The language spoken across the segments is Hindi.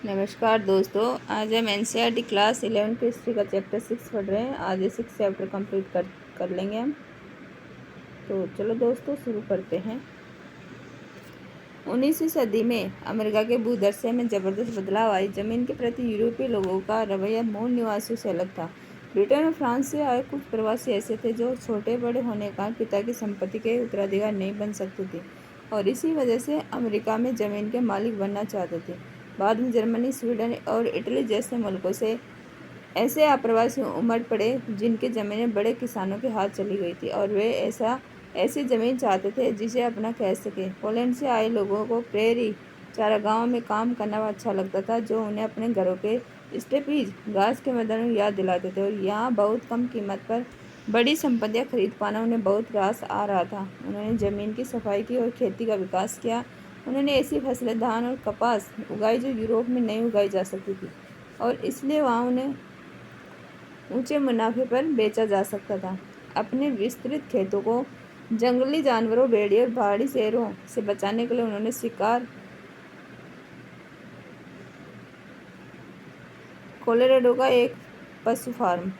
नमस्कार दोस्तों, आज हम एनसीईआरटी क्लास 11 की हिस्ट्री का चैप्टर 6 पढ़ रहे हैं। आज ये 6 चैप्टर कंप्लीट कर लेंगे हम। तो चलो दोस्तों शुरू करते हैं। 19वीं सदी में अमेरिका के भूदृश्य में ज़बरदस्त बदलाव आई। ज़मीन के प्रति यूरोपीय लोगों का रवैया मूल निवासियों से अलग था। ब्रिटेन और फ्रांस से आए कुछ प्रवासी ऐसे थे जो छोटे बड़े होने के कारण पिता की संपत्ति के उत्तराधिकार नहीं बन सकते थे और इसी वजह से अमेरिका में ज़मीन के मालिक बनना चाहते थे। बाद में जर्मनी, स्वीडन और इटली जैसे मुल्कों से ऐसे अप्रवासी उमड़ पड़े जिनकी ज़मीनें बड़े किसानों के हाथ चली गई थी और वे ऐसी ज़मीन चाहते थे जिसे अपना कह सके। पोलैंड से आए लोगों को प्रेरी चारागाहों में काम करना अच्छा लगता था, जो उन्हें अपने घरों के स्टेपीज घास के मैदानों की याद दिलाते थे और यहाँ बहुत कम कीमत पर बड़ी संपत्तियाँ खरीद पाना उन्हें बहुत रास आ रहा था। उन्होंने ज़मीन की सफाई की और खेती का विकास किया। उन्होंने ऐसी फसलें धान और कपास उगाई जो यूरोप में नहीं उगाई जा सकती थी और इसलिए वहाँ उन्हें ऊंचे मुनाफे पर बेचा जा सकता था। अपने विस्तृत खेतों को जंगली जानवरों, भेड़ियों और पहाड़ी शेरों से बचाने के लिए उन्होंने शिकार कोलोराडो का एक पशु फार्म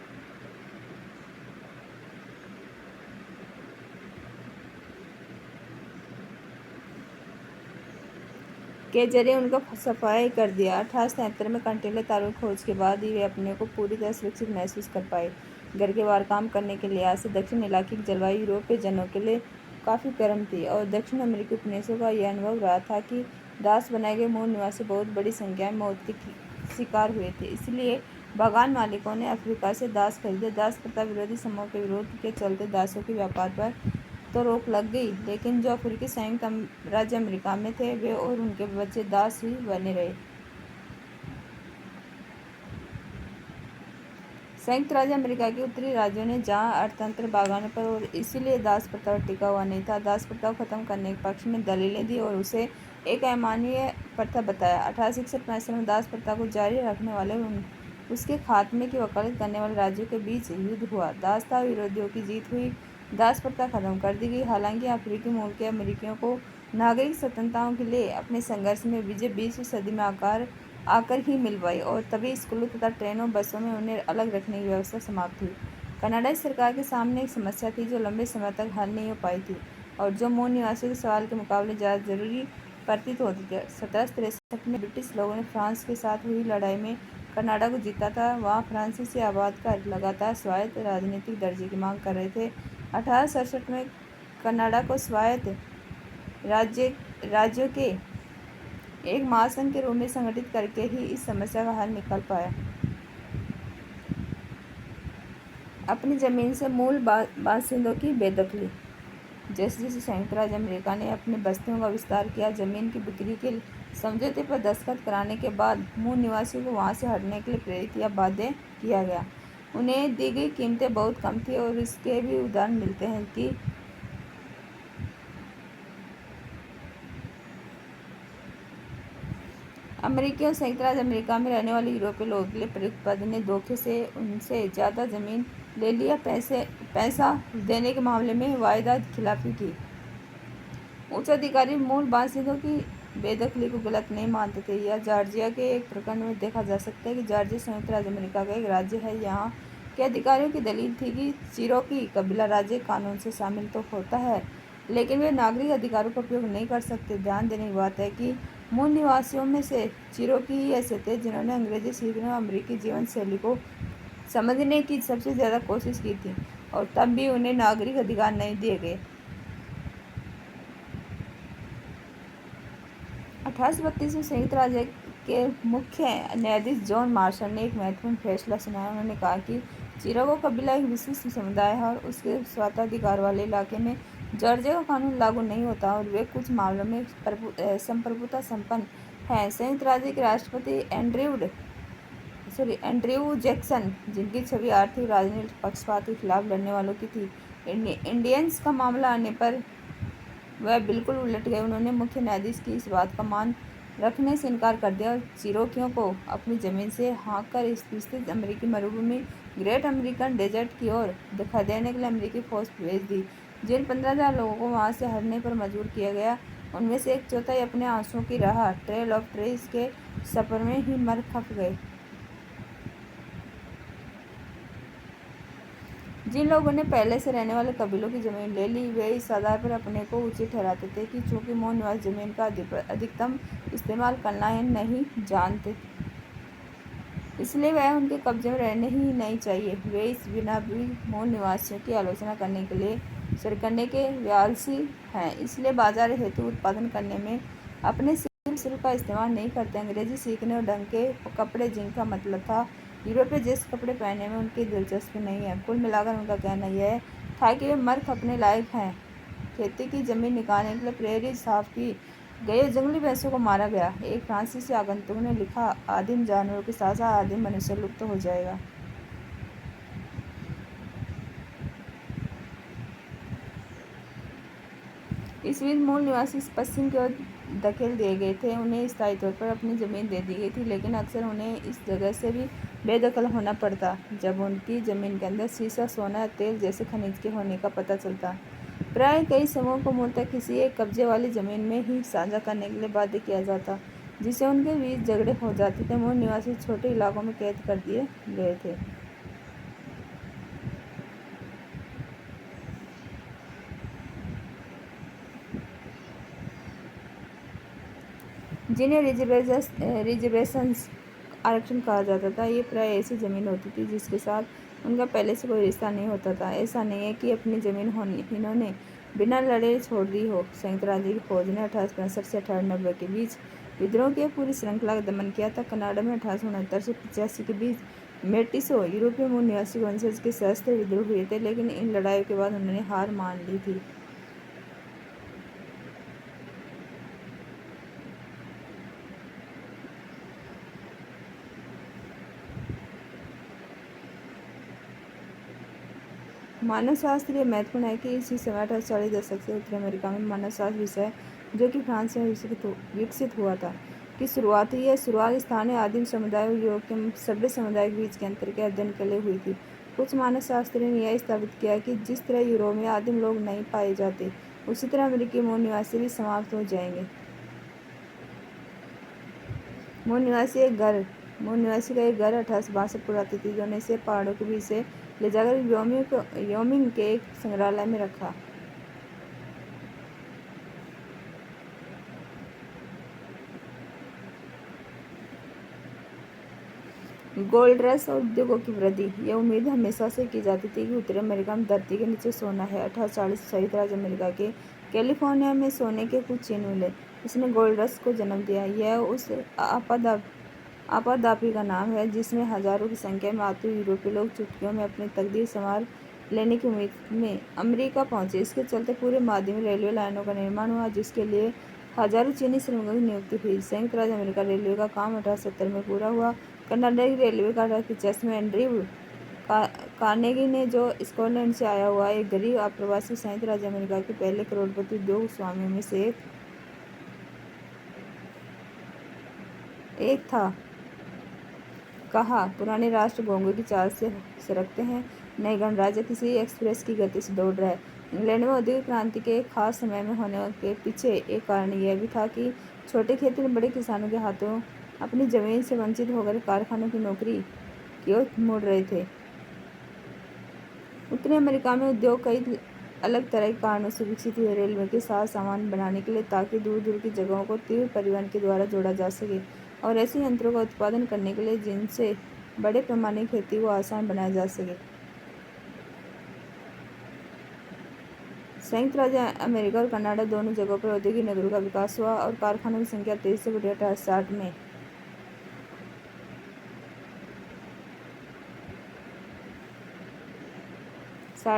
के जरिए उनका सफाई कर दिया। 1873 में कंटीले तारों की खोज के बाद ही वे अपने को पूरी तरह सुरक्षित महसूस कर पाए। घर के बाहर काम करने के लिहाज से दक्षिण इलाके की जलवायु यूरोपीय जनों के लिए काफ़ी गर्म थी और दक्षिण अमेरिकी उपनिवेशों का यह अनुभव रहा था कि दास बनाए गए मूल निवासी बहुत बड़ी संख्या में मौत के शिकार हुए थे। इसलिए बागान मालिकों ने अफ्रीका से दास खरीदे। दास प्रथा विरोधी समूह के विरोध के चलते दासों के व्यापार पर तो रोक लग गई, लेकिन जो अफ्रीकी संयुक्त राज्य अमेरिका में थे वे और उनके बच्चे दास ही बने रहे। संयुक्त राज्य अमेरिका के उत्तरी राज्यों ने जहां अर्थतंत्र बागानों पर और इसीलिए दास प्रथा टिका हुआ नहीं था, दास प्रथा को खत्म करने के पक्ष में दलीलें दी और उसे एक अमानवीय प्रथा बताया। 1861 में दास प्रथा को जारी रखने वाले उसके खात्मे की वकालत करने वाले राज्यों के बीच युद्ध हुआ। दास विरोधियों की जीत हुई। दास प्रथा खत्म कर दी गई। हालांकि अफ्रीकी मूल के अमेरिकियों को नागरिक स्वतंत्रताओं के लिए अपने संघर्ष में विजय 20वीं सदी में आकर ही मिल पाई और तभी स्कूलों तथा ट्रेनों बसों में उन्हें अलग रखने की व्यवस्था समाप्त हुई। कनाडाई सरकार के सामने एक समस्या थी जो लंबे समय तक हल नहीं हो पाई थी और जो मूल निवासियों के सवाल के मुकाबले ज़्यादा जरूरी प्रतीत होती थी। 1763 में ब्रिटिश लोगों ने फ्रांस के साथ हुई लड़ाई में कनाडा को जीता था। वहाँ फ्रांसीसी आबादकार लगातार स्वायत्त राजनीतिक दर्जे की मांग कर रहे थे। 1867 में कनाडा को स्वायत्त राज्यों के एक महासंघ के रूप में संगठित करके ही इस समस्या का हल निकल पाया। अपनी जमीन से मूल बासिंदों की बेदखली। जैसे जैसे संयुक्त राज्य अमेरिका ने अपनी बस्तियों का विस्तार किया, जमीन की बिक्री के समझौते पर दस्तखत कराने के बाद मूल निवासियों को वहां से हटने के लिए प्रेरित या बाध्य किया गया। उन्हें दी गई कीमतें बहुत कम थी और इसके भी उदाहरण मिलते हैं कि अमेरिकी और संयुक्त राज्य अमेरिका में रहने वाले यूरोपीय लोगों के लिए प्रतिस्पर्धी ने धोखे से उनसे ज़्यादा ज़मीन ले लिया। पैसा देने के मामले में वायदा खिलाफी की। उच्च अधिकारी मूल बासिंदों की बेदखली को गलत नहीं मानते थे। यह जॉर्जिया के एक प्रकरण में देखा जा सकता है कि जॉर्जिया संयुक्त राज्य अमेरिका का एक राज्य है। यहाँ के अधिकारियों की दलील थी कि चिरोकी कबीला राज्य कानून से शामिल तो होता है, लेकिन वे नागरिक अधिकारों का उपयोग नहीं कर सकते। ध्यान देने की बात है कि मूल निवासियों में से चिरोकी ही ऐसे थे जिन्होंने अंग्रेजी सीखने और अमेरिकी जीवन शैली को समझने की सबसे ज़्यादा कोशिश की थी और तब भी उन्हें नागरिक अधिकार नहीं दिए गए। 1832 में संयुक्त राज्य के मुख्य न्यायाधीश जॉन मार्शल ने एक महत्वपूर्ण फैसला सुनाया। उन्होंने कहा कि चिरोको कबीला एक विशिष्ट समुदाय है और उसके स्वायत्ताधिकार वाले इलाके में जॉर्जिया का कानून लागू नहीं होता और वे कुछ मामलों में संप्रभुता संपन्न हैं। संयुक्त राज्य के राष्ट्रपति एंड्रयू जैक्सन, जिनकी छवि आर्थिक और राजनीतिक पक्षपात के खिलाफ लड़ने वालों की थी, इंडियंस का मामला आने पर वह बिल्कुल उलट गए। उन्होंने मुख्य न्यायाधीश की इस बात का मान रखने से इनकार कर दिया और चिरोकियों को अपनी ज़मीन से हाँककर इस विस्तृत अमेरिकी मरुभूमि ग्रेट अमेरिकन डेजर्ट की ओर खदेड़ने के लिए अमेरिकी फौज भेज दी, जिन 15,000 लोगों को वहां से हटने पर मजबूर किया गया। उनमें से एक चौथाई अपने आंसुओं की राह ट्रेल ऑफ ट्रीज के सफर में ही मर खप गए। जिन लोगों ने पहले से रहने वाले कबीलों की जमीन ले ली, वे इस आधार पर अपने को उचित ठहराते थे कि चूंकि मूल निवास जमीन का अधिकतम इस्तेमाल करना नहीं जानते, इसलिए वह उनके कब्जे में रहने ही नहीं चाहिए। वे इस बिना भी मूल निवासियों की आलोचना करने के व्यालसी हैं, इसलिए बाजार हेतु उत्पादन करने में अपने शुल्क का इस्तेमाल नहीं करते। अंग्रेजी सीखने और ढंग के कपड़े, जिनका मतलब था यूरोपीय जैसे कपड़े पहनने में उनकी दिलचस्पी नहीं है। कुल मिलाकर उनका कहना यह था कि वे मर खपने लायक हैं। खेती की जमीन निकालने के लिए प्रेरी साफ की गई और जंगली भैंसों को मारा गया। एक फ्रांसीसी आगंतुक ने लिखा, आदिम जानवरों के साथ साथ आदिम मनुष्य लुप्त हो जाएगा। इस बीच मूल निवासी पश्चिम की ओर धकेल दिए गए थे। उन्हें स्थायी तौर पर अपनी ज़मीन दे दी गई थी, लेकिन अक्सर उन्हें इस जगह से भी बेदखल होना पड़ता जब उनकी ज़मीन के अंदर सीसा, सोना या तेल जैसे खनिज के होने का पता चलता। प्राय कई समूहों को मूलतः किसी एक कब्जे वाली ज़मीन में ही साझा करने के लिए बाध्य किया जाता, जिससे उनके बीच झगड़े हो जाते थे। मूल निवासी छोटे इलाकों में कैद कर दिए गए थे, जिन्हें रिजर्वेशंस आरक्षण कहा जाता था। ये प्राय ऐसी ज़मीन होती थी जिसके साथ उनका पहले से कोई रिश्ता नहीं होता था। ऐसा नहीं है कि अपनी ज़मीन इन्होंने बिना लड़े छोड़ दी हो। संयुक्त राज्य की फौज ने 1865 से 1890 के बीच विद्रोह की पूरी श्रृंखला का दमन किया था। कनाडा में 1869 से 85 के बीच मेटिसो यूरोपीय मूल निवासी वंशज के सशस्त्र विद्रोह हुए थे, लेकिन इन लड़ाइयों के बाद उन्होंने हार मान ली थी। मानवशास्त्र ये महत्वपूर्ण है कि इसी समय 1840 दशक से उत्तरी अमेरिका में मानवशास्त्र विषय, जो कि फ्रांस में विकसित हुआ था, की शुरुआत हुई। यह शुरुआत स्थानीय आदिम समुदाय और यूरोप के सभ्य समुदाय के बीच के अंतर के अध्ययन के लिए हुई थी। कुछ मानवशास्त्रियों ने यह स्थापित किया कि जिस तरह यूरोप में आदिम लोग नहीं पाए जाते, उसी तरह अमेरिकी मूल निवासी भी समाप्त हो जाएंगे। मूल निवासी का एक घर 1862 को अतिथियों ने इसे पहाड़ों के बीच से ले जाकर व्योमिंग के एक संग्रहालय में रखा। गोल्ड रश और उद्योगों की वृद्धि। यह उम्मीद हमेशा से की जाती थी कि उत्तरी अमेरिका में धरती के नीचे सोना है। 1840 संयुक्त राज्य अमेरिका के कैलिफोर्निया में सोने के कुछ चिन्ह मिले, इसने गोल्ड रश को जन्म दिया। यह उस आपाधापी का नाम है जिसमें हजारों की संख्या में आतुर यूरोपीय लोग चुटकियों में अपनी तकदीर संवार लेने की उम्मीद में अमेरिका पहुंचे। इसके चलते पूरे माध्यमी रेलवे लाइनों का निर्माण हुआ, जिसके लिए हजारों चीनी श्रमिकों की नियुक्ति हुई। संयुक्त राज्य अमेरिका रेलवे का काम 1870 में पूरा हुआ। कनाडा की रेलवे का 1850 में एंड्रयू कार्नेगी ने, जो स्कॉटलैंड से आया हुआ एक गरीब अप्रवासी, संयुक्त राज्य अमेरिका के पहले करोड़पति उद्योग स्वामियों में से एक था, कहा, पुराने राष्ट्र घोंघे की चाल से सरकते हैं, नए गणराज्य किसी एक्सप्रेस की गति से दौड़ रहा है। इंग्लैंड में औद्योगिक क्रांति के एक खास समय में होने के पीछे एक कारण यह भी था कि छोटे खेती में बड़े किसानों के हाथों अपनी जमीन से वंचित होकर कारखानों की नौकरी की ओर मुड़ रहे थे। उत्तरी अमेरिका में उद्योग कई अलग तरह के कारणों से विकसित हुए। रेलवे के साथ सामान बनाने के लिए, ताकि दूर दूर की जगहों को तीव्र परिवहन के द्वारा जोड़ा जा सके, और ऐसे यंत्रों का उत्पादन करने के लिए जिनसे बड़े पैमाने की खेती को आसान बनाया जा सके। संयुक्त राज्य अमेरिका और कनाडा दोनों जगहों पर औद्योगिक नगरों का विकास हुआ और कारखानों की संख्या तेजी से बढ़ी। 1860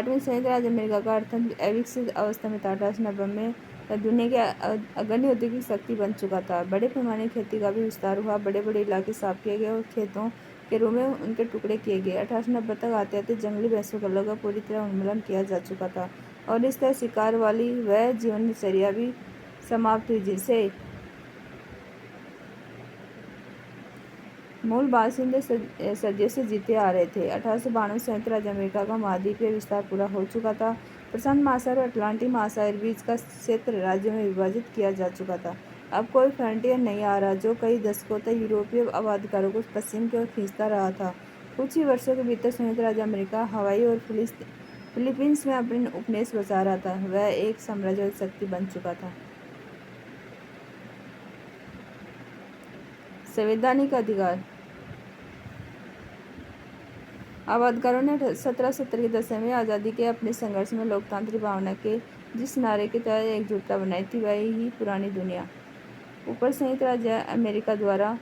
में संयुक्त राज्य अमेरिका का अर्थतंत्र अविकसित अवस्था में था। 1890 में दुनिया की अग्रणी औद्योगिक शक्ति बन चुका था। बड़े पैमाने की खेती का भी विस्तार हुआ। बड़े बड़े इलाके साफ किए गए और खेतों के रूप में उनके टुकड़े किए गए। 1890 तक आते आते जंगली भैंसों का लगभग पूरी तरह उन्मूलन किया जा चुका था, और इस तरह शिकार वाली वह जीवनचर्या भी समाप्त हुई जिसे मूल बासिंदे सदियों से जीते आ रहे थे। 1892 में संयुक्त राज्य अमेरिका का महाद्वीपीय विस्तार पूरा हो चुका था। प्रशांत महासागर और अटलांटिक महासागर बीच का क्षेत्र राज्यों में विभाजित किया जा चुका था। अब कोई फ्रंटियर नहीं आ रहा, जो कई दशकों तक यूरोपीय आबादकारों को पश्चिम की ओर खींचता रहा था। कुछ ही वर्षों के भीतर संयुक्त राज्य अमेरिका, हवाई और फिलीपींस में अपने उपनिवेश बचा रहा था। वह एक साम्राज्यवादी शक्ति बन चुका था। संवैधानिक अधिकार। आबादकारों ने 1770 के दशक में आज़ादी के अपने संघर्ष में लोकतांत्रिक भावना के जिस नारे के तहत एकजुटता बनाई थी, वही ही पुरानी दुनिया। ऊपर संयुक्त राज्य अमेरिका द्वारा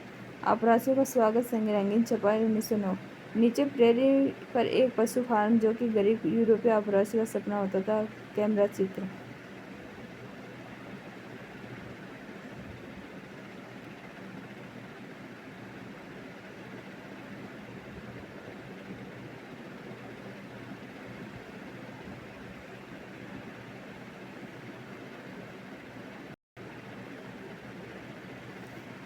आप्रवासियों का स्वागत संग रंगीन छपाई 1909। नीचे प्रेरी पर एक पशु फार्म, जो कि गरीब यूरोपीय आप्रवासी का सपना होता था। कैमरा चित्र।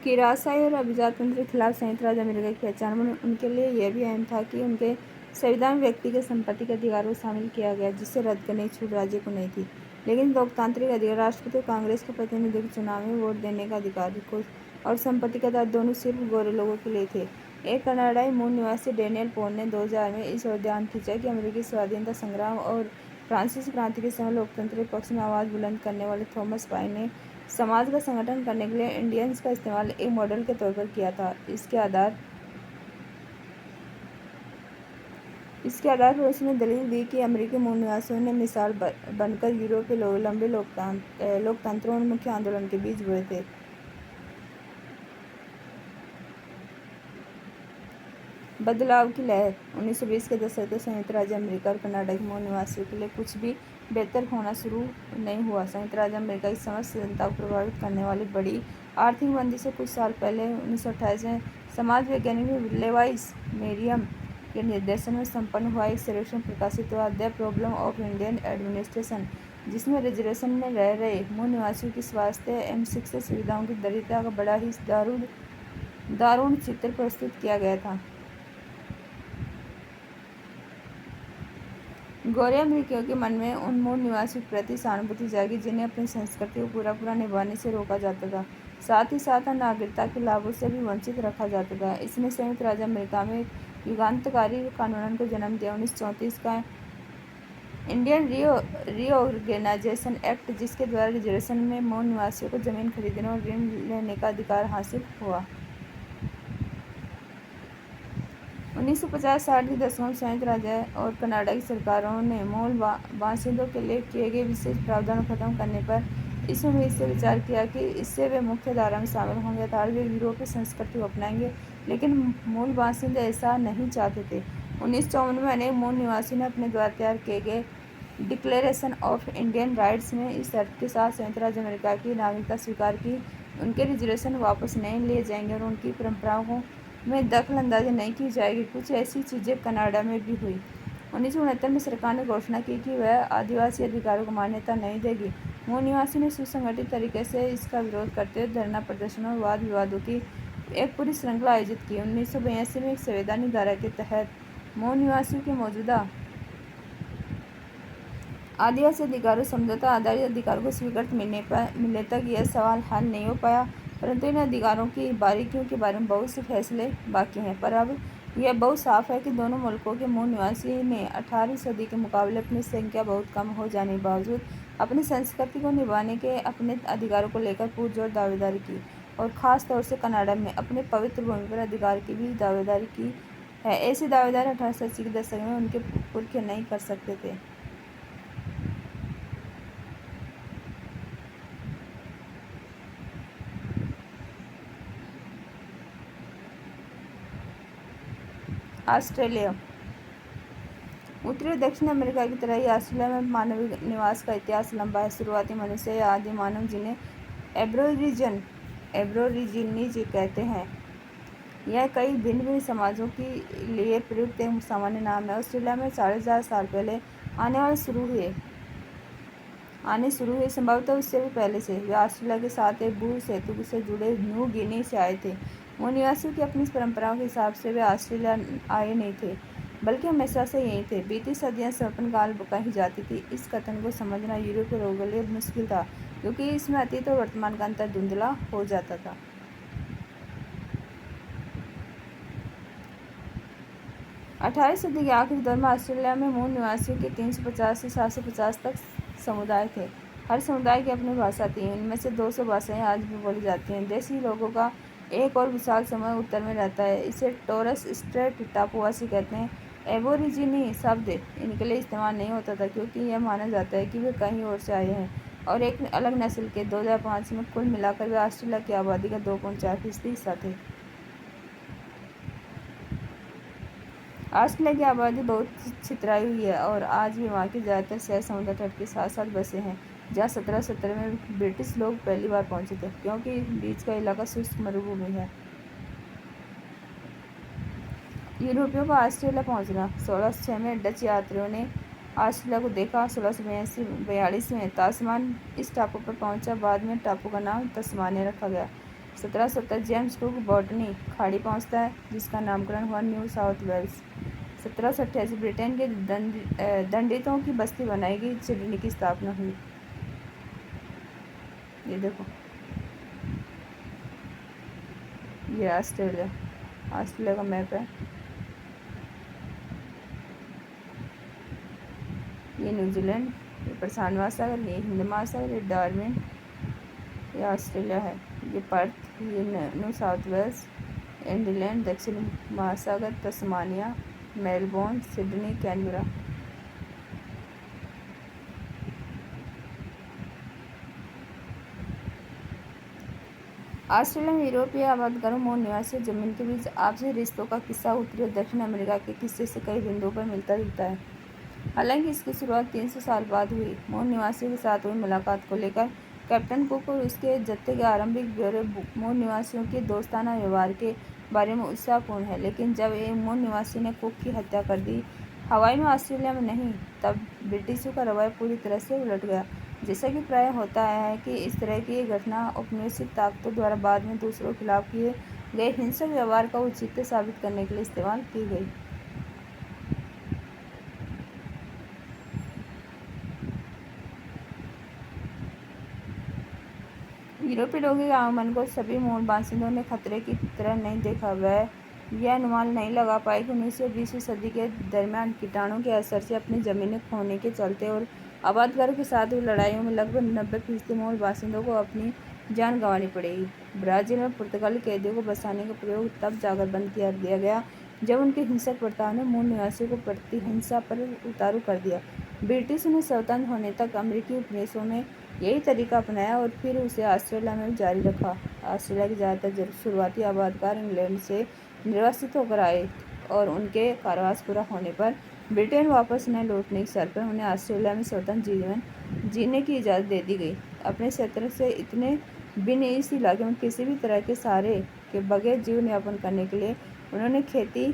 कि राजशाही और अभिजात तंत्र के खिलाफ संयुक्त राज्य अमेरिका की पहचान उनके लिए यह भी अहम था कि उनके संविधान में व्यक्ति के संपत्ति के अधिकार को शामिल किया गया, जिसे रद्द करने की छूट राज्य को नहीं थी। लेकिन लोकतांत्रिक अधिकार, राष्ट्रपति और कांग्रेस के प्रतिनिधियों के चुनाव में वोट देने का अधिकार को और संपत्ति का अधिकार दोनों सिर्फ गोरे लोगों के लिए थे। एक कनाडाई मूल निवासी डेनियल पोल ने 2000 में इस ओर ध्यान खींचा कि अमेरिकी स्वाधीनता संग्राम और फ्रांसीसी क्रांति के समय लोकतंत्र के पक्ष में आवाज़ बुलंद करने वाले थॉमस पाइन ने समाज का संगठन करने के लिए इंडियंस का इस्तेमाल एक मॉडल के तौर पर किया था। इसके आधार पर उसने दलील दी कि अमेरिकी मूल निवासियों ने मिसाल बनकर यूरोपीय लंबे लोकतंत्रों और मुख्य आंदोलन के बीच बोए थे। बदलाव की लहर। 1920 के दशक तक संयुक्त राज्य अमेरिका और कनाडा के मूल निवासियों के लिए कुछ भी बेहतर होना शुरू नहीं हुआ। संयुक्त राज्य अमेरिका की समस्त जनता को प्रभावित करने वाली बड़ी आर्थिक मंदी से कुछ साल पहले 1928 में समाज वैज्ञानिक लेवाइस मेरियम के निर्देशन में संपन्न हुआ एक सर्वेक्षण प्रकाशित हुआ, the problem of Indian administration, जिसमें रिजर्वेशन में रह रहे मूल निवासियों की स्वास्थ्य एवं शिक्षा सुविधाओं की दरिद्रता का बड़ा ही दारुण चित्र प्रस्तुत किया गया था। गोरे अमेरिकियों के मन में उन मूल निवासियों के प्रति सहानुभूति जागी जिन्हें अपनी संस्कृति को पूरा निभाने से रोका जाता था, साथ ही साथ नागरिकता के लाभों से भी वंचित रखा जाता था। इसने संयुक्त राज्य अमेरिका में एक युगांतकारी कानून को जन्म दिया, 1934 का इंडियन रीऑर्गेनाइजेशन एक्ट, जिसके द्वारा रिजर्वेशन में मूल निवासियों को जमीन खरीदने और ऋण लेने का अधिकार हासिल हुआ। 1950-60 के दशकों में संयुक्त राज्य और कनाडा की सरकारों ने मूल बासिंदों के लिए किए गए विशेष प्रावधानों को खत्म करने पर इस उम्मीद से विचार किया कि इससे वे मुख्य धारा में शामिल होंगे अर्थात वे यूरोपीय संस्कृति को अपनाएंगे, लेकिन मूल बासिंदे ऐसा नहीं चाहते थे। 1954 में अनेक मूल निवासियों ने अपने द्वारा तैयार किए गए डिक्लेरेशन ऑफ इंडियन राइट्स में इस शर्त के साथ संयुक्त राज्य अमेरिका की नागरिकता स्वीकार की, उनके रिजर्वेशन वापस नहीं लिए जाएंगे और उनकी परंपराओं को में दखल अंदाजी नहीं की जाएगी। कुछ ऐसी चीज़ें कनाडा में भी हुई। 1969 में सरकार ने घोषणा की कि वह आदिवासी अधिकारों को मान्यता नहीं देगी। मूल निवासियों ने सुसंगठित तरीके से इसका विरोध करते हुए धरना प्रदर्शनों और वाद विवादों की एक पूरी श्रृंखला आयोजित की। 1982 में एक संवैधानिक धारा के तहत मूल निवासियों के मौजूदा आदिवासी अधिकारों समझौता आधारित अधिकारों को स्वीकृत मिलने तक यह सवाल हल नहीं हो पाया, परंतु इन अधिकारों की बारीकियों के बारे में बहुत से फैसले बाकी हैं। पर अब यह बहुत साफ है कि दोनों मुल्कों के मूल निवासी ने 18वीं सदी के मुकाबले अपनी संख्या बहुत कम हो जाने के बावजूद अपनी संस्कृति को निभाने के अपने अधिकारों को लेकर पुरजोर दावेदारी की, और ख़ास तौर से कनाडा में अपने पवित्र भूमि पर अधिकार की भी दावेदारी की है। ऐसी दावेदारी 1880 के दशक में उनके पुरखे नहीं कर सकते थे। ऑस्ट्रेलिया। उत्तरी और दक्षिण अमेरिका की तरह ही ऑस्ट्रेलिया में मानवीय निवास का इतिहास लंबा है। शुरुआती मनुष्य या आदि मानव, जिन्हें एब्रोरिजिनीज कहते हैं, यह कई भिन्न समाजों के लिए प्रयुक्त एक सामान्य नाम है। ऑस्ट्रेलिया में 4,500 साल पहले आने शुरू हुए, संभवतः उससे भी पहले से। वे ऑस्ट्रेलिया के साथ एक भू सेतु से जुड़े न्यू गिनी से आए थे। मूल निवासियों की अपनी परंपराओं के हिसाब से वे ऑस्ट्रेलिया आए नहीं थे। बल्कि हमेशा से यही थे। बीती सदियां स्वप्नकाल कही जाती थी। इस कथन को समझना यूरोपीय लोगों के लिए मुश्किल था, क्योंकि इसमें अतीत और वर्तमान का अंतर धुंधला हो जाता था। 18वीं सदी के आखिरी दौर में ऑस्ट्रेलिया में मूल निवासियों के 350 से 750 तक समुदाय थे। हर समुदाय की अपनी भाषा थी। इनमें से 200 भाषाएं आज भी बोली जाती हैं। देशी लोगों का एक और विशाल समूह उत्तर में रहता है। इसे टोरस स्ट्रेट टापुवासी कहते हैं। एबोरिजिनी शब्द इनके लिए इस्तेमाल नहीं होता था, क्योंकि यह माना जाता है कि वे कहीं और से आए हैं और एक अलग नस्ल के। 2005 में कुल मिलाकर वे ऑस्ट्रेलिया की आबादी का 2.4% हिस्सा थे। ऑस्ट्रेलिया की आबादी बहुत छितराई हुई है और आज भी वहाँ के ज़्यादातर शहर समुद्र तट के साथ साथ बसे हैं, जहाँ 1770 में ब्रिटिश लोग पहली बार पहुँचे थे, क्योंकि बीच का इलाका शुष्क मरुभूमि है। यूरोपियों का ऑस्ट्रेलिया पहुँचना। 1606 में डच यात्रियों ने ऑस्ट्रेलिया को देखा। 1642 में तास्मान इस टापू पर पहुँचा। बाद में टापू का नाम तस्मानिया रखा गया। 1770 जेम्स कुक बॉटनी खाड़ी पहुँचता है, जिसका नामकरण हुआ न्यू साउथ वेल्स। 1788 ब्रिटेन के दंडितों की बस्ती बनाई गई। सिडनी की स्थापना हुई। ये देखो, ये ऑस्ट्रेलिया का मैप है। ये न्यूजीलैंड, ये प्रशांत महासागर, ये हिंद महासागर, ये डार्विन, ये ऑस्ट्रेलिया है। ये पर्थ, ये न्यू साउथ वेल्स, एडिलेड दक्षिण महासागर, Tasmania, Melbourne, Sydney, Canberra. Australia में यूरोपीय आबादकारों मूल निवासियों जमीन के बीच आपसी रिश्तों का किस्सा उत्तरी और दक्षिण अमेरिका के किस्से से कई बिंदुओं पर मिलता जुलता है। हालांकि इसकी शुरुआत 300 साल बाद हुई। मूल निवासियों के साथ हुई मुलाकात को लेकर कैप्टन कुक और उसके जत्थे के आरंभिक ब्यौरे मूल निवासियों के दोस्ताना व्यवहार के बारे में उत्साहपूर्ण है, लेकिन जब एक मूल निवासी ने कुक की हत्या कर दी, हवाई में ऑस्ट्रेलिया में नहीं, तब ब्रिटिशों का रवैया पूरी तरह से उलट गया। जैसा कि प्राय होता है कि इस तरह की घटना औपनिवेशिक ताकतों द्वारा बाद में दूसरों के खिलाफ किए गए हिंसक व्यवहार का औचित्य साबित करने के लिए इस्तेमाल की गई। यूरोपीय लोगों के आगमन को सभी मूल बासिंदों ने खतरे की तरह नहीं देखा। वह यह अनुमान नहीं लगा पाए कि 19वीं और 20वीं सदी के दरमियान कीटाणु के असर से अपनी जमीनें खोने के चलते और आबादकारों के साथ हुई लड़ाइयों में लगभग 90% मूल बासिंदों को अपनी जान गंवानी पड़ेगी। ब्राज़ील में पुर्तगाली कैदियों को बसाने का प्रयोग तब जाकर बंद कर दिया गया जब उनके हिंसक बर्ताव ने मूल निवासियों को प्रतिहिंसा पर उतारू कर दिया। ब्रिटिशों ने स्वतंत्र होने तक अमेरिकी उपनिवेशों में यही तरीका अपनाया और फिर उसे ऑस्ट्रेलिया में जारी रखा। ऑस्ट्रेलिया के ज़्यादातर शुरुआती आबादकार इंग्लैंड से निर्वासित होकर आए और उनके कारावास पूरा होने पर ब्रिटेन वापस न लौटने की शर्त पर उन्हें ऑस्ट्रेलिया में स्वतंत्र जीवन जीने की इजाज़त दे दी गई। अपने क्षेत्र से इतने भिन्न इस इलाके में किसी भी तरह के सहारे के बगैर जीवन यापन करने के लिए उन्होंने खेती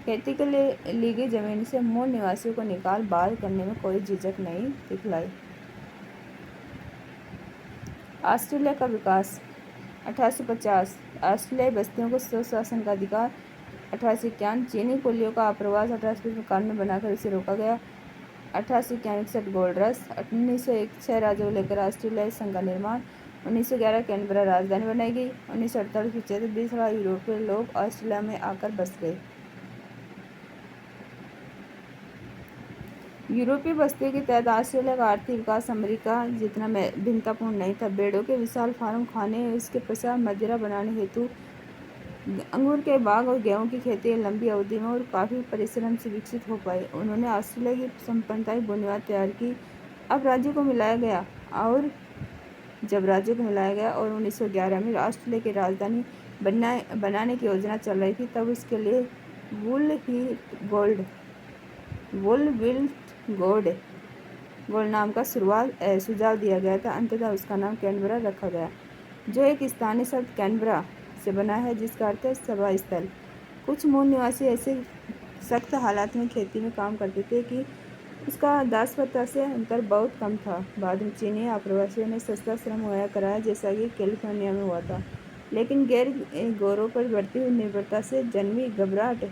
के लिए ली गई जमीन से मूल निवासियों को निकाल बाहर करने में कोई झिझक नहीं दिखलाई। ऑस्ट्रेलिया का विकास। 1850 ऑस्ट्रेलियाई बस्तियों को स्वशासन का अधिकार। 1851 चीनी कुलियों का आप्रवास 1850 में कानून बनाकर इसे रोका गया। 1861 गोल्ड रश। 1901 6 राज्यों को लेकर ऑस्ट्रेलियाई संघ का निर्माण। 1911 कैनबरा राजधानी बनाई गई। 1948 में 20 लाख यूरोपीय लोग ऑस्ट्रेलिया में आकर बस गए। यूरोपीय बस्तियों के तहत ऑस्ट्रेलिया का आर्थिक विकास अमेरिका जितना भिन्नतापूर्ण नहीं था। भेड़ों के विशाल फार्म, खाने और इसके पश्चात मदिरा बनाने हेतु अंगूर के बाग और गेहूं की खेती लंबी अवधि में और काफ़ी परिश्रम से विकसित हो पाई। उन्होंने ऑस्ट्रेलिया की संपन्नता की बुनियाद तैयार की। अब राज्यों को मिलाया गया और जब राज्यों को मिलाया गया और 1911 में ऑस्ट्रेलिया की राजधानी बनाने की योजना चल रही थी, तब उसके लिए वुलविल्ट गोल्ड नाम का सुझाव दिया गया था। अंततः उसका नाम कैनबरा रखा गया, जो एक स्थानीय शब्द कैनबरा से बना है, जिसका अर्थ है सभा स्थल। कुछ मूल निवासी ऐसे सख्त हालात में खेती में काम करते थे कि उसका दासप्रथा से अंतर बहुत कम था। बाद में चीनी आप्रवासियों ने सस्ता श्रम मुहैया कराया, जैसा कि कैलिफोर्निया में हुआ था, लेकिन गैर गोरों पर बढ़ती हुई निर्भरता से जन्मी घबराहट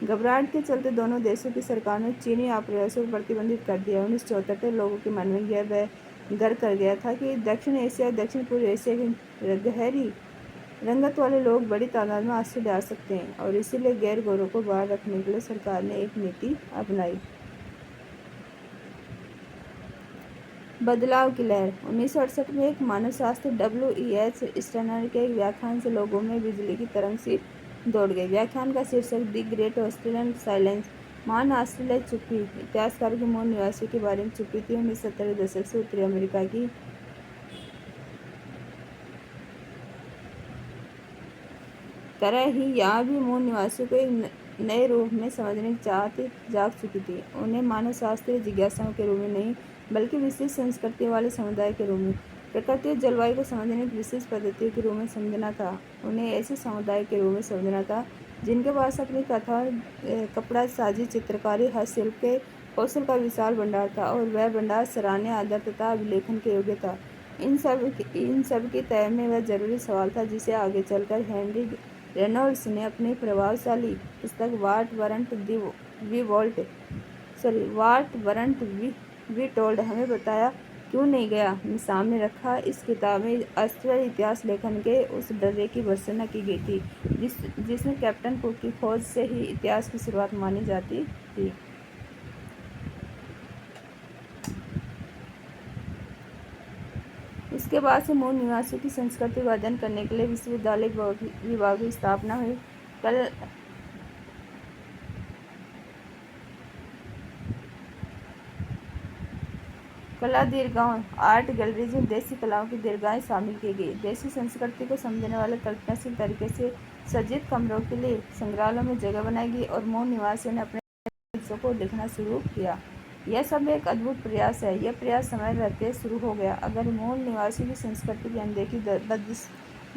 घबराहट के चलते दोनों देशों की सरकार ने चीनी प्रयासों पर प्रतिबंधित कर दिया। 1974 लोगों के मन में यह घर कर गया था कि दक्षिण एशिया और दक्षिण पूर्व एशिया के गहरी रंगत वाले लोग बड़ी तादाद में ऑस्ट्रेलिया आ सकते हैं और इसीलिए गैर गोरों को बाहर रखने के लिए सरकार ने एक नीति अपनाई। बदलाव की लहर। 1968 में एक मानवशास्त्री W.E.H. स्टर्नर के एक व्याख्यान से लोगों में बिजली की तरंग सी दौड़ गई। व्याख्यान का शीर्षक द ग्रेट ऑस्ट्रेलियन साइलेंस, महान ऑस्ट्रेलिया चुप्पी, इतिहासकार के मूल निवासियों के बारे में चुप्पी थी। 1970 के दशक से उत्तरी अमेरिका की तरह ही यहाँ भी मूल निवासियों को एक नए रूप में समझने की चाहत जाग चुकी थी। उन्हें मानव शास्त्रीय जिज्ञासाओं के रूप में नहीं बल्कि विशिष्ट संस्कृति वाले समुदाय के रूप में, प्रकृति और जलवायु को समझने की विशिष्ट पद्धतियों के रूप में समझना था। उन्हें ऐसे समुदाय के रूप में समझना था जिनके पास अपनी कथा, कपड़ा साजी, चित्रकारी, हस्तशिल्प के कौशल का विशाल भंडार था और वह भंडार सराहनीय, आदर तथा अभिलेखन के योग्य था। इन सब की तय में वह जरूरी सवाल था जिसे आगे चलकर हेनरी रेनॉल्ड्स ने अपनी प्रभावशाली पुस्तक व्हाट वरंट वी टोल्ड हमें बताया क्यों नहीं गया में सामने रखा। इस किताब में ऑस्ट्रेलियाई इतिहास लेखन के उस डर्रे की भर्त्सना की गई थी जिसमें कैप्टन कुक की खोज से ही इतिहास की शुरुआत मानी जाती थी। इसके बाद से मूल निवासियों की संस्कृति का अध्ययन करने के लिए विश्वविद्यालय विभाग की स्थापना हुई। कला दीर्घाओं, आर्ट गैलरीज में देसी कलाओं की दीर्घाएं शामिल की गई। देसी संस्कृति को समझने वाले कल्पनाशील तरीके से सज्जित कमरों के लिए संग्रहालयों में जगह बनाई गई और मूल निवासियों ने अपने हिस्सों को लिखना शुरू किया। यह सब एक अद्भुत प्रयास है। यह प्रयास समय रहते शुरू हो गया। अगर मूल निवासियों की संस्कृति की अनदेखी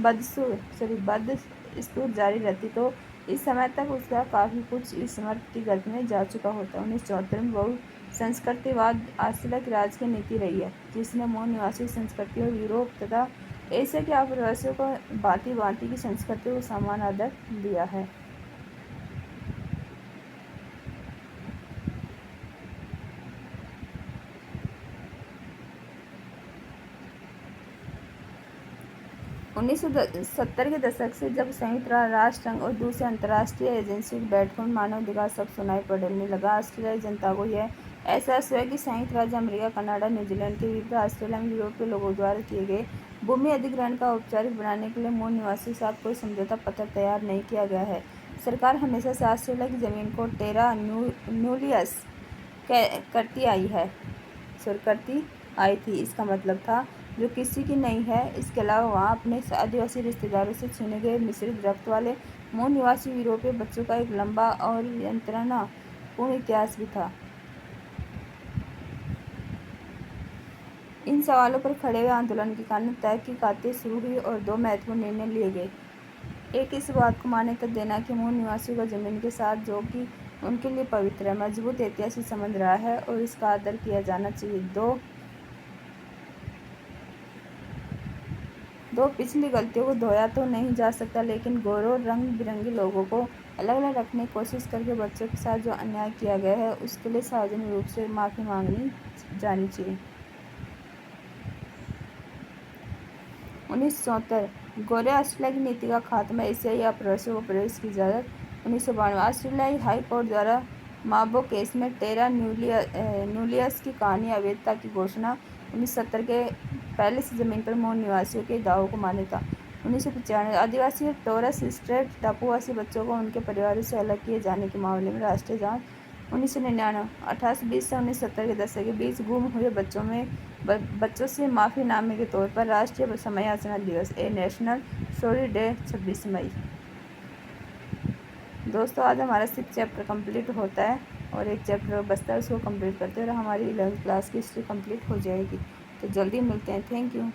बदस्तूर जारी रहती तो इस समय तक उसका काफ़ी कुछ इस समर्थ की गर्त में जा चुका होता। 1974 में बहु संस्कृतिवाद ऑस्ट्रेलिया की राज की नीति रही है जिसने मूल निवासी संस्कृति और यूरोप तथा एशिया के आप्रवासियों को भांति भांति की संस्कृति को समान आदर दिया है। उन्नीस सौ 70 के दशक से जब संयुक्त राष्ट्र संघ और दूसरे अंतर्राष्ट्रीय एजेंसियों की बैठकों में मानवाधिकार शब्द सुनाई पड़ने लगा, ऑस्ट्रेलियाई जनता को यह एहसास हुआ कि संयुक्त राज्य अमेरिका, कनाडा, न्यूजीलैंड के विरुद्ध ऑस्ट्रेलिया में यूरोपीय लोगों द्वारा किए गए भूमि अधिग्रहण का औपचारिक बनाने के लिए मूल निवासियों के साथ कोई समझौता पत्र तैयार नहीं किया गया है। सरकार हमेशा से ऑस्ट्रेलिया की जमीन को टेरा न्यूलियस करती आई थी। इसका मतलब था जो किसी की नहीं है। इसके अलावा वहाँ अपने आदिवासी रिश्तेदारों से छीने गए मिश्रित रक्त वाले मूल निवासी यूरोपीय बच्चों का एक लंबा और यंत्रणापूर्ण इतिहास भी था। इन सवालों पर खड़े हुए आंदोलन के कारण तहकीकातें शुरू हुई और दो महत्वपूर्ण निर्णय लिए गए। एक, इस बात को मान्यता देना कि मूल निवासियों का जमीन के साथ जो कि उनके लिए पवित्र है, मजबूत ऐतिहासिक संबंध रहा है और इसका आदर किया जाना चाहिए। दो, पिछली गलतियों को धोया तो नहीं जा सकता, लेकिन गोरों रंग बिरंगे लोगों को अलग अलग रखने की कोशिश करके बच्चों के साथ जो अन्याय किया गया है उसके लिए सार्वजनिक रूप से माफ़ी मांगनी जानी चाहिए। 1974 गोरे ऑस्ट्रेलिया की नीति का खात्मा, एशियाई अप्रवासियों को प्रवेश की इजाज़त। 1992 ऑस्ट्रेलियाई हाई कोर्ट द्वारा माबो केस में टेरा न्यूलियस की कहानी अवैधता की घोषणा। 1970 के पहले से ज़मीन पर मूल निवासियों के दावों को मान्यता। 1995 आदिवासी और टोरस स्ट्रेट टापुवासी बच्चों को उनके परिवारों से अलग किए जाने के मामले में राष्ट्रीय जांच। 1999 1820 से 1970 के दशक के बीच गुम हुए बच्चों से माफ़ीनामे के तौर पर राष्ट्रीय समयाचना दिवस, ए नेशनल सॉरी डे, 26 मई। दोस्तों, आज हमारा 6 चैप्टर कंप्लीट होता है और एक चैप्टर बचता है, उसको कंप्लीट करते हैं और हमारी 11th क्लास की हिस्ट्री कंप्लीट हो जाएगी। तो जल्दी मिलते हैं। Thank you.